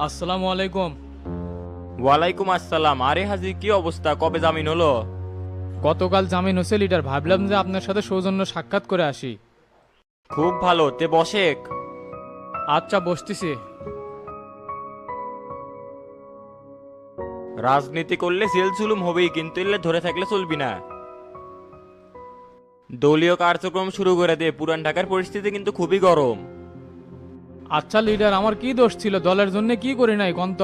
আসসালামু আলাইকুম। ওয়ালাইকুম আসসালাম। আরে হাজি, কি অবস্থা? কবে জামিন হলো? গতকাল জামিন হয়েছে লিডার, ভাবলাম যে আপনার সাথে সৌজন্য সাক্ষাৎ করে আসি। খুব ভালো, তে বসেক। আচ্ছা, বসতেছি। রাজনীতি করলে জেল জুলুম হবেই, কিন্তু এলে ধরে থাকলে চলবি না। দলীয় কার্যক্রম শুরু করে দে, পুরান ঢাকার পরিস্থিতি কিন্তু খুবই গরম। আচ্ছা লিডার, আমার কি দোষ ছিল? দলের জন্য কি করি নাই কন্ত?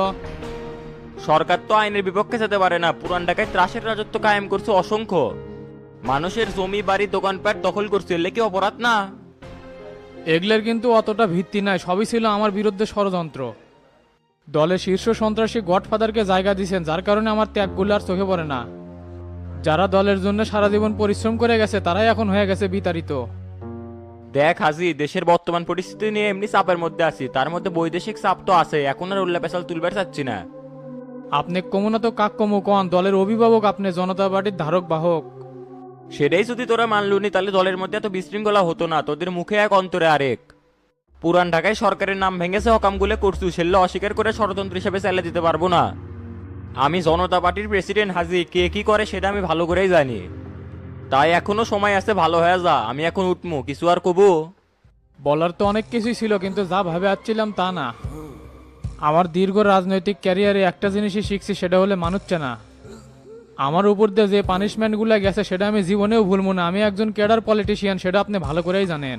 সরকার তো আইনের বিপক্ষে যেতে পারে না। পুরান ঢাকায় ত্রাসের রাজত্ব কায়েম করছে অসংখ্য। মানুষের জমি বাড়ি দোকানপাট দখল করছে, এলে কি অপরাধ না? এগুলোর কিন্তু অতটা ভিত্তি নাই, সবই ছিল আমার বিরুদ্ধে ষড়যন্ত্র। দলের শীর্ষ সন্ত্রাসী গডফাদারকে জায়গা দিয়েছেন, যার কারণে আমার ত্যাগগুলো আর চোখে পড়ে না। যারা দলের জন্য সারা জীবন পরিশ্রম করে গেছে তারাই এখন হয়ে গেছে বিতাড়িত। দেখ হাজি, দেশের বর্তমান পরিস্থিতি নিয়ে এমনি চাপের মধ্যে আছি, তার মধ্যে বৈদেশিক চাপ তো আছে। এখন আর উল্লা পেশাল তুলবার চাচ্ছি না। আপনি কমুনা তো কাক কমু কন, দলের অভিভাবক আপনি, জনতা পার্টির ধারক বাহক। সেটাই যদি তোরা মানলুনি, তাহলে দলের মধ্যে এত বিশৃঙ্খলা হতো না। তোদের মুখে এক অন্তরে আরেক। পুরান ঢাকায় সরকারের নাম ভেঙেছে, হকামগুলো করছু, সেগুলো অস্বীকার করে ষড়যন্ত্র হিসেবে চালিয়ে দিতে পারবো না। আমি জনতা পার্টির প্রেসিডেন্ট হাজি, কে কি করে সেটা আমি ভালো করেই জানি। তাই এখনো সময় আছে, ভালো হয়ে যা। আমি এখন উঠমু, কিছু আর কবু? বলার তো অনেক কিছুই ছিল, কিন্তু যা ভাবে আসছিলাম তা না। আমার দীর্ঘ রাজনৈতিক ক্যারিয়ারে একটা জিনিসই শিখছি, সেটা হলে মানুষ চেনা। আমার উপর দিয়ে যে পানিশমেন্টগুলো গেছে সেটা আমি জীবনেও ভুলবো না। আমি একজন ক্যাডার পলিটিশিয়ান, সেটা আপনি ভালো করেই জানেন।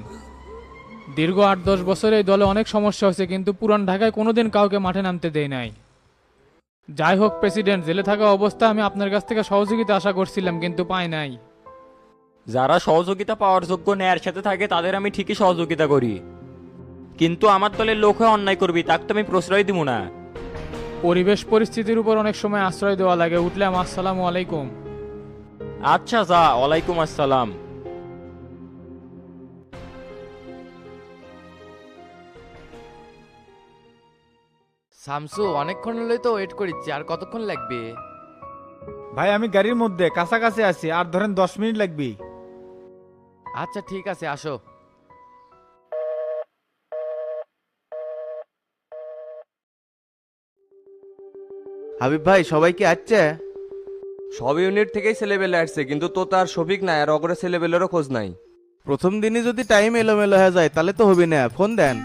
দীর্ঘ 8-10 বছর এই দলে অনেক সমস্যা হয়েছে, কিন্তু পুরান ঢাকায় কোনোদিন কাউকে মাঠে নামতে দেই নাই। যাই হোক প্রেসিডেন্ট, জেলে থাকা অবস্থায় আমি আপনার কাছ থেকে সহযোগিতা আশা করছিলাম, কিন্তু পাই নাই। যারা সহযোগিতা পাওয়ার যোগ্য ন্যায়ের সাথে থাকে তাদের আমি ঠিকই সহযোগিতা করি, কিন্তু আমার দলের লোক হয়ে অন্যায় করবি তাকে তো আমি প্রশ্রয় দিব না। পরিবেশ পরিস্থিতির উপর অনেক সময় আশ্রয় দেওয়া লাগে। উঠলাম, আসসালামু আলাইকুম। আচ্ছা যা, ওয়ালাইকুম আসসালাম। শামসু, অনেকক্ষণ হলেই তো ওয়েট করিচ্ছি, আর কতক্ষণ লাগবে? ভাই আমি গাড়ির মধ্যে কাছাকাছি আছি, আর ধরেন 10 মিনিট লাগবে। আচ্ছা ঠিক আছে, আসো। হাবিব ভাই, সবাই কি আসছে? সব ইউনিট থেকেই ছেলেবেলে আসছে, কিন্তু তো তার শফিক নাই, আর অগরে ছেলেবেলেরও খোঁজ নাই। প্রথম দিনই যদি টাইম এলোমেলো হয়ে যায় তাহলে তো হবে না, ফোন দেন।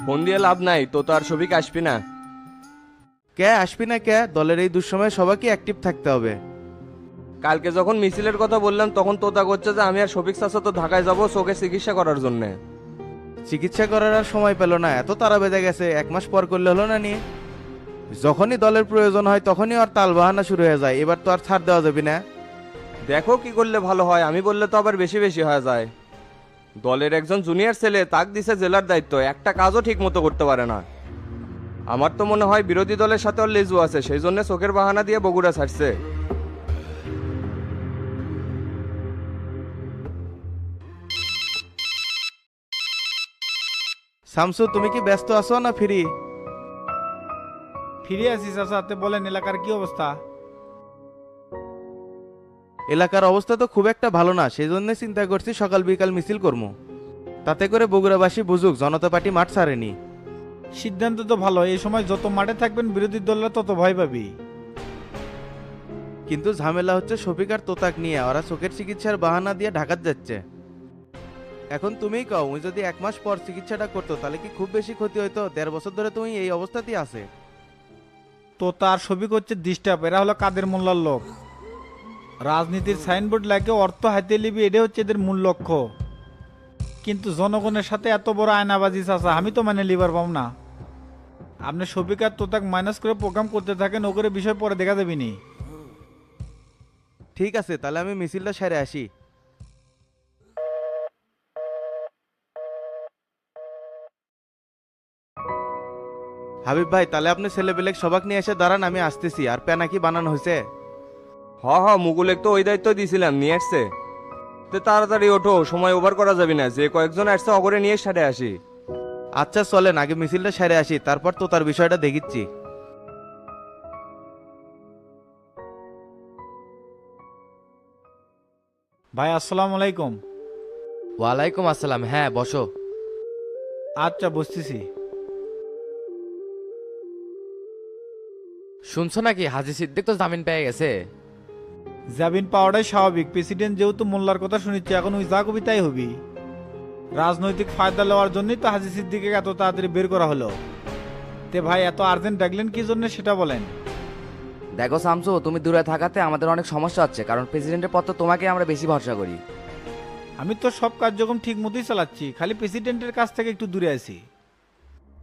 ফোন দিয়ে লাভ নাই, তো তার শফিক আসবি না। কে আসবি না কে? দলের এই দুঃসময়ে সবাইকে অ্যাক্টিভ থাকতে হবে। কালকে যখন মিছিলের কথা বললাম তখন তোতা করছে যে আমি আর শফিক চাচা তো ঢাকায় যাবো চোখে চিকিৎসা করার জন্য। চিকিৎসা করার আর সময় পেল না, এত তারা বেজে গেছে, 1 মাস পর করলে হলো না নিয়ে। যখনই দলের প্রয়োজন হয় তখনই আর তাল বাহানা শুরু হয়ে যায়, এবার তো আর ছাড় দেওয়া যাবে না। দেখো কি করলে ভালো হয়, আমি বললে তো আবার বেশি বেশি হয়ে যায়। দলের একজন জুনিয়র ছেলে, তাক দিছে জেলার দায়িত্ব, একটা কাজও ঠিক মতো করতে পারে না। আমার তো মনে হয় বিরোধী দলের সাথে ওর লেজু আছে, সেই জন্য চোখের বাহানা দিয়ে বগুড়া ছাড়ছে। শামসু, তুমি কি ব্যস্ত আছো না ফ্রি? ফিরে আসি চাচা, তে বলেন এলাকার কি অবস্থা? এলাকার অবস্থা তো খুব একটা ভালো না, সেই জন্য চিন্তা করছি সকাল বিকাল মিছিল করবো, তাতে করে বগুড়াবাসী বুঝুক জনতা পার্টি মাঠ ছাড়েনি। সিদ্ধান্ত তো ভালো, এই সময় যত মাঠে থাকবেন বিরোধী দলরা তত ভয় পাবি। কিন্তু ঝামেলা হচ্ছে শফিক আর তোতাক নিয়ে, ওরা চোখের চিকিৎসার বাহানা দিয়ে ঢাকাত যাচ্ছে। এখন তুমিই কও, উনি যদি 1 মাস পর চিকিৎসাটা করতো তাহলে কি খুব বেশি ক্ষতি হইতো? 1.5 বছর ধরে তুমি এই অবস্থাতেই আছে। তো তার ছবি করছে ডিস্টার্ব, এরা হলো কাদের মোল্লার লোক। রাজনীতির সাইনবোর্ড লাগে অর্থ হাতে লিবি, এটা হচ্ছে এদের মূল লক্ষ্য। কিন্তু জনগণের সাথে এত বড় আয়নাবাজি চাচা, আমি তো মানে লিবার পাব না। আপনি ছবিক আর তোতাক মাইনাস করে প্রোগ্রাম করতে থাকেন, ওগুলো বিষয় পরে দেখা যাবিনি। ঠিক আছে, তাহলে আমি মিছিলটা সেরে আসি। হাবিব ভাই, তাহলে আপনি ছেলেপেলে সবাক নিয়ে এসে দাঁড়ান, আমি আসতেছি। আর প্যানাকি বানানো হয়েছে? হ হ, মুকুলেক তো ওই দায়িত্ব দিয়েছিলাম, নিয়ে আসছে। তো তাড়াতাড়ি ওঠো, সময় ওভার করা যাবে না, যে কয়েকজন আসছে অগরে নিয়ে সাড়ে আসি। আচ্ছা চলেন, আগে মিছিলটা সেরে আসি, তারপর তো তার বিষয়টা দেখিচ্ছি। ভাই আসসালামু আলাইকুম। ওয়ালাইকুম আসসালাম, হ্যাঁ বসো। আচ্ছা বসতেছি। শুনছো নাকি হাজি সিদ্দিক তো জামিন পেয়ে গেছে? জামিন পাওয়াটাই স্বাভাবিক, প্রেসিডেন্ট যেহেতু মোল্লার কথা শুনিচ্ছে এখন ওই যা কবি তাই হবি। রাজনৈতিক ফায়দা লওয়ার জন্যই তো হাজি সিদ্দিকে এত তাড়াতাড়ি বের করা হলো। তে ভাই এত আর্জেন্ট ডাকলেন কি জন্য সেটা বলেন। দেখো শামসু, তুমি দূরে থাকাতে আমাদের অনেক সমস্যা হচ্ছে, কারণ প্রেসিডেন্টের পর তো তোমাকে আমরা বেশি ভরসা করি। আমি তো সব কার্যক্রম ঠিক মতোই চালাচ্ছি, খালি প্রেসিডেন্টের কাছ থেকে একটু দূরে আছি।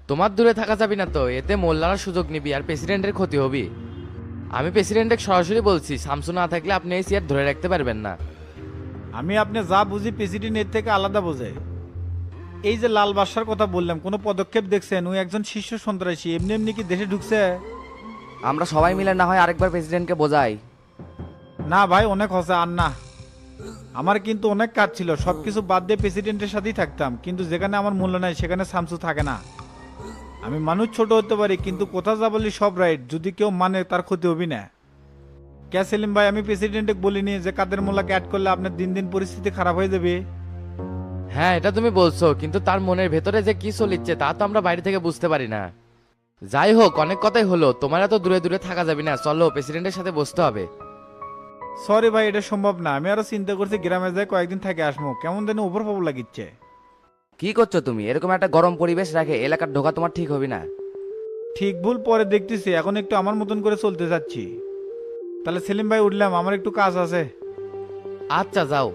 তোমার দূরে থাকা যাবি না তো, এতে মোল্লারা সুযোগ নিবি আর প্রেসিডেন্টের ক্ষতি হবি। আমি প্রেসিডেন্টকে সরাসরি বলছি শামসু না থাকলে আপনি এই চেয়ার ধরে রাখতে পারবেন না। আমি আপনি যা বুঝি প্রেসিডেন্ট এর থেকে আলাদা বোঝে। এই যে লাল বাদশার কথা বললাম, কোনো পদক্ষেপ দেখছেন? ওই একজন শীর্ষ সন্ত্রাসী, এমনি এমনি কি দেশে ঢুকছে? আমরা সবাই মিলে না হয় আরেকবার প্রেসিডেন্টকে বোঝাই। না ভাই, অনেক হসে আর না। আমার কিন্তু অনেক কাজ ছিল, সবকিছু বাদ দিয়ে প্রেসিডেন্টের সাথেই থাকতাম, কিন্তু যেখানে আমার মূল্য নাই সেখানে শামসু থাকে না। আমি মানুষ ছোট হতে পারি, কিন্তু কোথা যা বলি সব রাইট, যদি কেউ মানে তার ক্ষতি হবি না। কে সেলিম ভাই, আমি প্রেসিডেন্টকে বলিনি যে কাদের মোল্লাকে অ্যাড করলে আপনার দিন দিন পরিস্থিতি খারাপ হয়ে যাবে? হ্যাঁ এটা তুমি বলছো, কিন্তু তার মনের ভেতরে যে কি চলিচ্ছে তা তো আমরা বাইরে থেকে বুঝতে পারি না। যাই হোক, অনেক কথাই হলো, তোমার এত দূরে দূরে থাকা যাবে না, চলো প্রেসিডেন্টের সাথে বসতে হবে। সরি ভাই, এটা সম্ভব না। আমি আরো চিন্তা করছি গ্রামে যাই কয়েকদিন থেকে আসবো, কেমন যেন উপর পাবো লাগিচ্ছে। কি করছো তুমি? এরকম একটা গরম পরিবেশ রাখে এলাকার ঢোকা তোমার ঠিক হবে না। ঠিক ভুল পরে দেখতেছি, এখন একটু আমার মতন করে চলতে যাচ্ছি। তাহলে সেলিম ভাই উঠলাম, আমার একটু কাজ আছে। আচ্ছা যাও।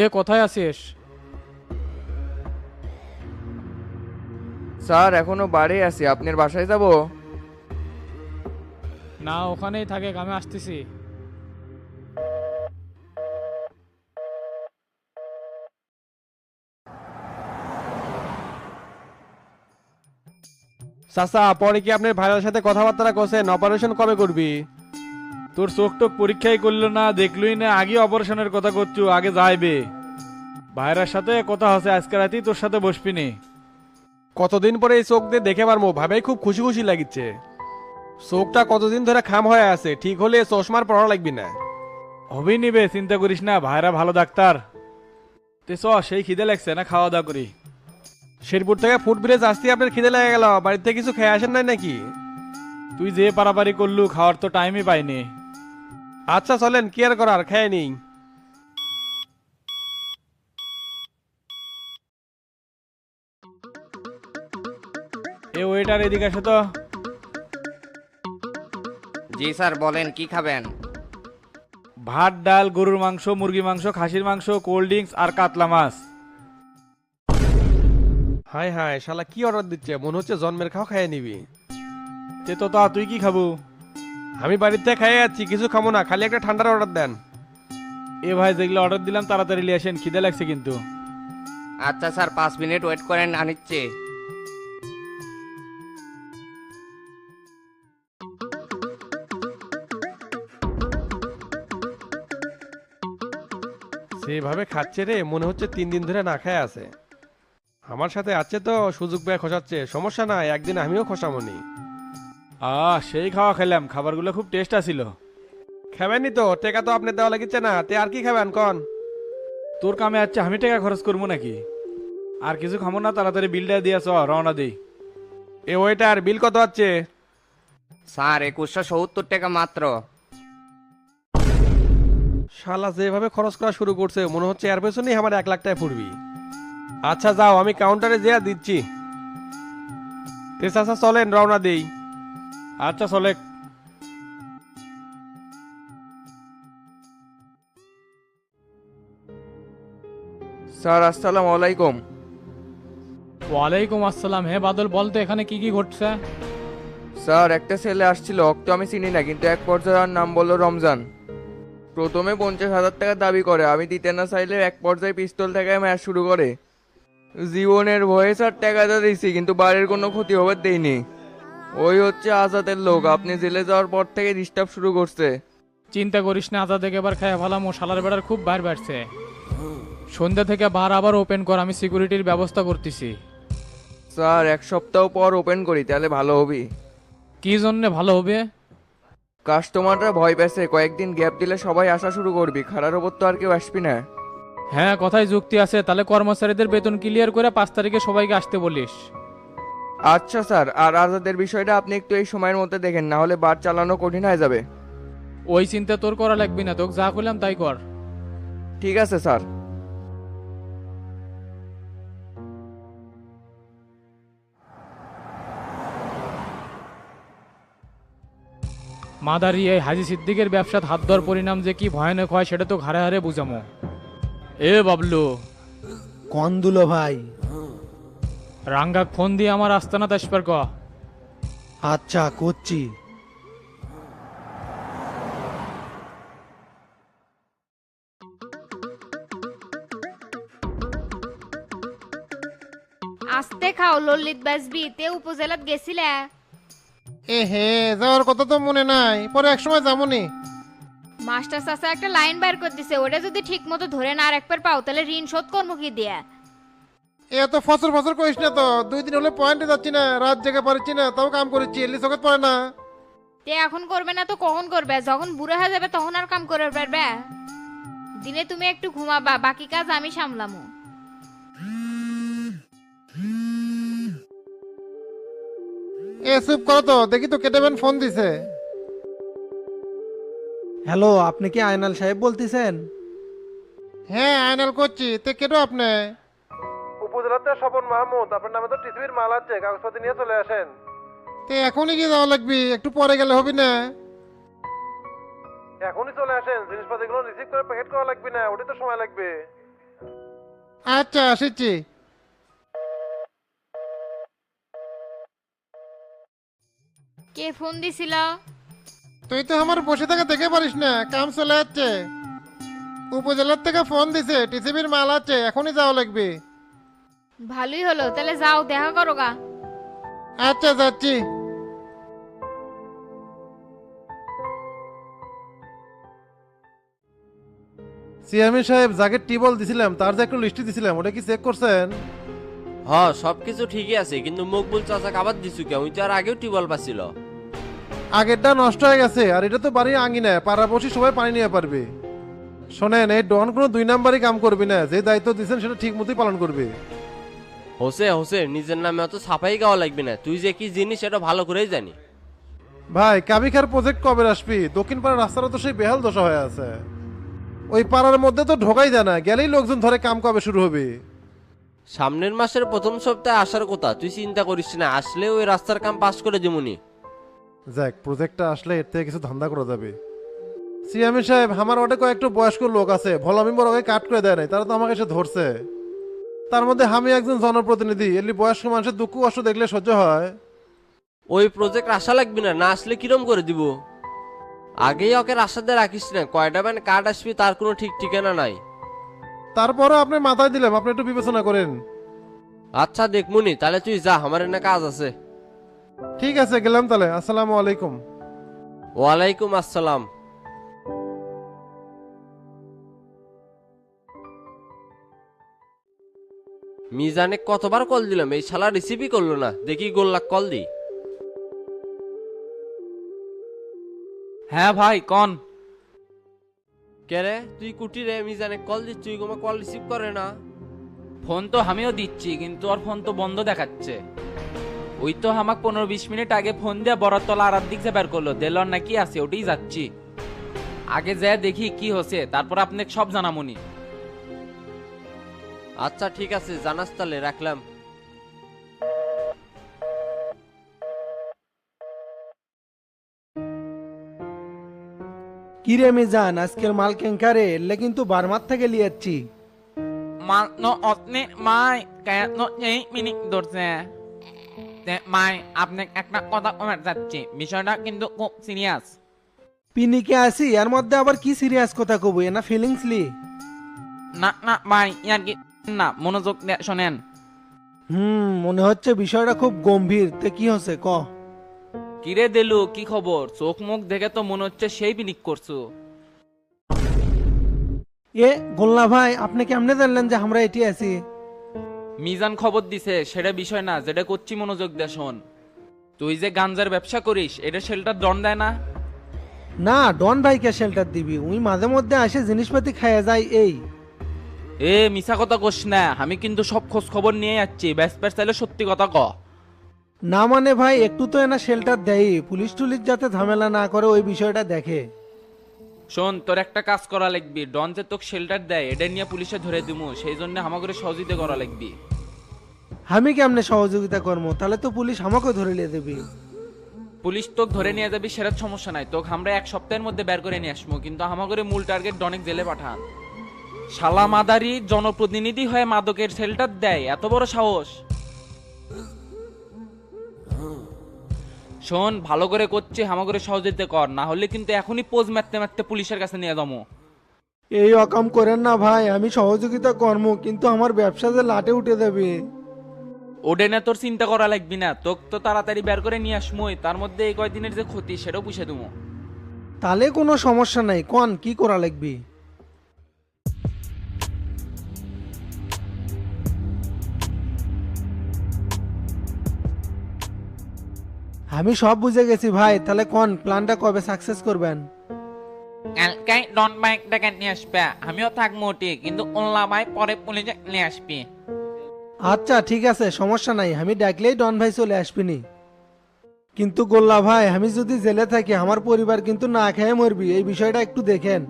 এ কোথায় আছিস? স্যার এখনো বাড়ি আছি, আপনার বাসায় যাব? না, ওখানেই থাকে, আমি আসতেছি। চাচা, পরে কি আপনার ভাইয়ের সাথে কথাবার্তা করছেন? অপারেশন কবে করবি? তোর চোখ টোক পরীক্ষাই করলো না, দেখলই না, আগে অপারেশনের কথা করছু, আগে যাইবে। ভাইরার সাথে কথা হচ্ছে, আজকে রাতেই তোর সাথে বসবিনি। কতদিন পরে এই চোখ দিয়ে দেখে পারবো, ভাবেই খুব খুশি খুশি লাগিচ্ছে। চোখটা কতদিন ধরে খাম হয়ে আছে, ঠিক হলে চশমার পড়া লাগবে না। হবেই নিবে, চিন্তা করিস না, ভাইরা ভালো ডাক্তার। তে চ, সেই খিদে লাগছে না, খাওয়া দাওয়া করি। শেরপুর থেকে ফুড ব্রিজ আসতে আপনার খিদে লেগে গেল, বাড়িতে কিছু খেয়ে আসেন নাই নাকি? তুই যে পারাপারি করলু, খাওয়ার তো টাইমই পাইনি। আচ্ছা চলেন, কি আর করার, খেয়ে নিই। এ ওয়েটার, এদিকে আসে তো। জি স্যার, বলেন কি খাবেন? ভাত, ডাল, গরুর মাংস, মুরগি মাংস, খাসির মাংস, কোল্ড ড্রিঙ্কস আর কাতলা মাছ। হাই হাই, শালা কি অর্ডার দিচ্ছে, মনে হচ্ছে জন্মের খাও খেয়ে নিবি। তে তো তা তুই কি খাবো? আমি বাড়িতে খেয়ে যাচ্ছি, কিছু খাবো না, খালি একটা ঠান্ডার অর্ডার দেন। এ ভাই, যেগুলো অর্ডার দিলাম তাড়াতাড়ি নিয়ে আসেন, খিদে লাগছে কিন্তু। আচ্ছা স্যার, 5 মিনিট ওয়েট করেন, আনিচ্ছি। সেইভাবে খাচ্ছে রে, মনে হচ্ছে 3 দিন ধরে না খেয়ে আছে। আমার সাথে আছে তো, সুযোগ পেয়ে খসাচ্ছে, সমস্যা নাই, একদিন আমিও খসামনি। সেই খাওয়া খেলাম, খাবারগুলো খুব টেস্ট আছিল। খাবেননি তো, টেকা তো আপনার দেওয়া লাগিচ্ছে না, তে আর কি খাবেন কন? তোর কামে আছে, আমি টাকা খরচ করবো নাকি? আর কিছু খাবো না, তাড়াতাড়ি বিলটা দিয়ে চ, রওনা দিই। এ ওইটার বিল কত আছে? স্যার 2170 টাকা মাত্র। শালা যেভাবে খরচ করা শুরু করছে, মনে হচ্ছে এর পেছনেই আমার 1 লাখ টাকা পড়বি। আচ্ছা যাও, আমি কাউন্টারে যেয়া দিচ্ছি। তে চাচা চলেন, রওনা দেই। আচ্ছা চলে। স্যার আসসালামু আলাইকুম। ওয়ালাইকুম আসসালাম। হে বাদল, বলতো এখানে কি কি ঘটছে? স্যার একটা ছেলে আসছিল, ওকে তো আমি চিনি না, কিন্তু এক পর্যায়ে ওর নাম বললো রমজান। প্রথমে 50,000 টাকা দাবি করে, আমি দিতে না চাইলে এক পর্যায়ে পিস্তল থেকে ম্যাচ শুরু করে। জীবনের ভয়ে স্যার টাকাটা দিয়েছি, কিন্তু বাড়ির কোনো ক্ষতি হবার দেয়নি। ওই হচ্ছে আজাদের লোক, আপনি জেলে যাওয়ার পর থেকে ডিস্টার্ব শুরু করছে। চিন্তা করিস না, আজা থেকে এবার খায় ভালাম, ও শালার বেড়ার খুব বার বাড়ছে। সন্ধ্যা থেকে বার আবার ওপেন কর, আমি সিকিউরিটির ব্যবস্থা করতেছি। স্যার 1 সপ্তাহ পর ওপেন করি, তাহলে ভালো হবি। কি জন্যে ভালো হবে? কাস্টমাররা ভয় পেয়েছে, কয়েকদিন গ্যাপ দিলে সবাই আসা শুরু করবি, খারার ওপর তো আর কেউ আসবি না। হ্যাঁ, কথায় যুক্তি আছে। তাহলে কর্মচারীদের বেতন ক্লিয়ার করে 5 তারিখে সবাইকে আসতে বলিস। আচ্ছা স্যার, আর আজাদের বিষয়টা আপনি একটু এই সময়ের মধ্যে দেখেন, না হলে বার চালানো কঠিন হয়ে যাবে। ওই চিন্তা তোর করা লাগবে না, তোকে যা করলাম তাই কর। ঠিক আছে স্যার। মাদারি এই হাজি সিদ্দিকের ব্যবসাত হাত ধর পরিণাম যে কি ভয়ানক হয় সেটা তো ঘাড়ে হারে বুঝামো। এ বাবলু, কন দুলো ভাই? রাঙ্গাক ফোন দিয়ে আমার আস্তানাত আসবার ক। আচ্ছা, করছি। আস্তে খাও, ললিত বাসবি তে উপজেলাত গেছিলে? এ হে, যাওয়ার কথা তো মনে নাই, পরে এক সময় যামুনি। মাস্টার চাচা একটা লাইন বের করে দিছে, ওটা যদি ঠিক মতো ধরে না আর একবার পাও তাহলে ঋণ শোধ করবো কি দিয়ে? এ তো ফসর ফসর করিস না তো, 2 দিন হলে পয়েন্টে যাচ্ছি না, রাত জেগে পারছি না, তাও কাম করেছি, এলি চোখে পড়ে না। তে এখন করবে না তো কখন করবে? যখন বুড়ো হয়ে যাবে তখন আর কাম করে পারবে? দিনে তুমি একটু ঘুমাবা, বাকি কাজ আমি সামলামু। এ চুপ করো তো, দেখি তো কেটেবেন ফোন দিছে। হ্যালো, আপনি কি আয়নাল সাহেব বলতেছেন? হ্যাঁ, আইনাল করছি, তে কেটো আপনি? উপজেলাতে স্বপন মাহমুদ, আপনার নামে তো টিসিবির মাল আছে, কাগজপত্র নিয়ে চলে আসেন। তে এখনই কি যাওয়া লাগবে? একটু পরে গেলে হবে না? এখনই চলে আসেন, জিনিসপত্রগুলো রিসিভ করে প্যাকেট করা লাগবে না, ওটা তো সময় লাগবে। আচ্ছা, আসছি। কে ফোন দিছিল? তুই তো আমার বসে থাকা দেখে পারিস না, কাম চলে যাচ্ছে। উপজেলার থেকে ফোন দিছে, টিসিবির মাল আছে, এখনই যাওয়া লাগবে। ভালোই হলো, তাহলে যাও দেখা করো গা। আচ্ছা, যাচ্ছি। চেয়ারম্যান সাহেব, যাকে টিবল দিছিলাম তার যে একটা লিস্ট দিছিলাম, ওটা কি চেক করছেন? হ্যাঁ, সবকিছু ঠিকই আছে, কিন্তু মকবুল চাচা আবার দিছু কে? ওই তো আর আগেও টিউবওয়েল পাচ্ছিল। আগেরটা নষ্ট হয়ে গেছে, আর এটা তো বাড়ির আঙিনায়, পাড়াপড়শি সবাই পানি নিয়ে পারবে। শোনেন, এই ডন কোনো 2 নাম্বারই কাম করবি না, যে দায়িত্ব দিচ্ছেন সেটা ঠিক মতোই পালন করবে। হোসে নিজের নামে অত ছাপাই গাওয়া লাগবে না, তুই যে কি জিনিস সেটা ভালো করেই জানি। ভাই, কাবিখার প্রজেক্ট কবে আসবি? দক্ষিণ পাড়ার রাস্তাটা তো সেই বেহাল দশা হয়ে আছে, ওই পাড়ার মধ্যে তো ঢোকাই যায় না, গেলেই লোকজন ধরে কাম কবে শুরু হবে? সামনের মাসের প্রথম সপ্তাহে আসার কথা, তুই চিন্তা করিস না, আসলে ওই রাস্তার কাম পাস করে যেমনি। যাক, প্রজেক্টটা আসলে এর থেকে কিছু ধান্দা করা যাবে। চেয়ারম্যান সাহেব, আমার ওটা কয়েকটা বয়স্ক লোক আছে, ভালো আমি বড় কাট করে দেয় নাই, তারা তো আমাকে এসে ধরছে। তার মধ্যে আমি একজন জনপ্রতিনিধি, এলি বয়স্ক মানুষের দুঃখ কষ্ট দেখলে সহ্য হয়? ওই প্রজেক্ট আসা লাগবে না, না আসলে কিরম করে দিব? আগেই ওকে আশাতে রাখিস না, কয়টা ব্যান কার্ড আসবি তার কোনো ঠিক ঠিকানা নাই। তারপরে আপনি মাথায় দিলাম, আপনি একটু বিবেচনা করেন। আচ্ছা, দেখমুনি, তাহলে তুই যা, আমার এনে কাজ আছে। ঠিক আছে, গেলাম তাহলে। আসসালামু আলাইকুম। ওয়ালাইকুম আসসালাম। মিজানে কতবার কল দিলাম, এই শালা রিসিভই করলো না, দেখি গোল্লাক কল দি। হ্যাঁ ভাই, কন। কে রে, তুই কুটি রে? মিজানে কল দিচ্ছ, তুই তোমার কল রিসিভ করে না। ফোন তো আমিও দিচ্ছি, কিন্তু ওর ফোন তো বন্ধ দেখাচ্ছে। ওই তো আমাকে 15-20 মিনিট আগে ফোন দিয়ে বড়তলা আর দিক বের করলো, দেলর নাকি আছে, ওটাই যাচ্ছি। আগে যা দেখি কি হচ্ছে, তারপর আপনাকে সব জানামুনি। আচ্ছা ঠিক আছে, জানাস তাহলে, রাখলাম। কি রে মিজান, আজকের মাল কেঙ্কারে এলে কিন্তু বারমার থেকে লিয়াচ্ছি। মাল নো অতনে মাই কেন এই মিনিট ধরছে। মাই আপনাকে একটা কথা কমে যাচ্ছি, বিষয়টা কিন্তু খুব সিরিয়াস। পিনিকে আসি, এর মধ্যে আবার কি সিরিয়াস কথা কব? না ফিলিংস লি? না না ভাই, ইয়ার কি না, মনোযোগ দিয়ে শোনেন। মনে হচ্ছে বিষয়টা খুব গম্ভীর। তে কি হচ্ছে ক? কিরে দেলু, কি খবর? চোখ মুখ দেখে তো মনে হচ্ছে সেই পিনিক করছো। এ গোল্লা ভাই, আপনি কেমনে জানলেন যে আমরা এটি আছি? মিজান খবর দিছে, সেটা বিষয় না, যেটা করছি মনোযোগ দিয়ে শোন। তুই যে গাঞ্জার ব্যবসা করিস এটা শেল্টার দন দেয় না? না, ডন ভাইকে শেল্টার দিবি, উই মাঝে মধ্যে আসে জিনিসপাতি খাইয়া যায় এই। এ মিছা কথা কস না, আমি কিন্তু সব খোঁজ খবর নিয়ে যাচ্ছি, ব্যাস চাইলে সত্যি কথা ক। না মানে ভাই একটু তো এনা শেল্টার দেয়, পুলিশ টুলিশ যাতে ঝামেলা না করে ওই বিষয়টা দেখে। শোন, তোর একটা কাজ করা লাগবি, ডন যে তোকে শেল্টার দেয় এটা নিয়ে পুলিশে ধরে দিমু, সেই জন্য আমাকে সহযোগিতা করা লাগবি। আমি কেমনে সহযোগিতা করবো? তাহলে তো পুলিশ আমাকে ধরে নিয়ে দেবে। পুলিশ তোকে ধরে নিয়ে যাবি সেটা সমস্যা নাই, তোকে আমরা 1 সপ্তাহের মধ্যে বের করে নিয়ে আসবো, কিন্তু আমাকে মূল টার্গেট ডনেক জেলে পাঠান। শালা মাদারি জনপ্রতিনিধি হয়ে মাদকের শেল্টার দেয়, এত বড় সাহস! শোন, ভালো করে করছে, আমাকে সহযোগিতা কর, না হলে কিন্তু এখনই পোজ মারতে মারতে পুলিশের কাছে নিয়ে যাবো। এই অকাম করেন না ভাই, আমি সহযোগিতা করবো, কিন্তু আমার ব্যবসা যে লাটে উঠে দেবে। ওডে না তোর চিন্তা করা লাগবি না, তোকে তো তাড়াতাড়ি বের করে নিয়ে আসমই, তার মধ্যে এই কয়দিনের যে ক্ষতি সেটাও পুষে দেবো। তাহলে কোনো সমস্যা নাই, কোন কি করা লাগবে? আমি সব বুঝে গেছি ভাই, তাহলে কোন প্ল্যানটা কবে সাকসেস করবেন? কালকে ডন বাইক ডেকে নিয়ে আসবে, আমিও থাকবো ওটি, কিন্তু ওল্লা ভাই পরে পুলিশে নিয়ে আসবি। আচ্ছা ঠিক আছে, সমস্যা নাই, আমি ডাকলেই ডন ভাই চলে আসবিনি। কিন্তু গোল্লা ভাই, আমি যদি জেলে থাকি আমার পরিবার কিন্তু না খেয়ে মরবি, এই বিষয়টা একটু দেখেন।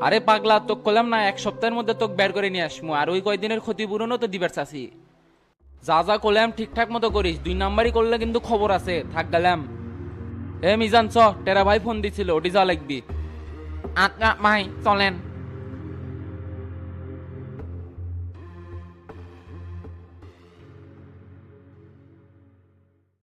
আরে পাগলা, তোকে কলাম না 1 সপ্তাহের মধ্যে তোকে বের করে নিয়ে আসবো, আর ওই কয়দিনের ক্ষতিপূরণও তো দিবার চাচ্ছি। যা যা করলাম ঠিকঠাক মতো করিস, 2 নাম্বারই করলে কিন্তু খবর আছে, থাক গেলাম। এ মিজান চ, টেরা ভাই ফোন দিছিল, ওটি যা লাগবি। আচ্ছা ভাই চলেন।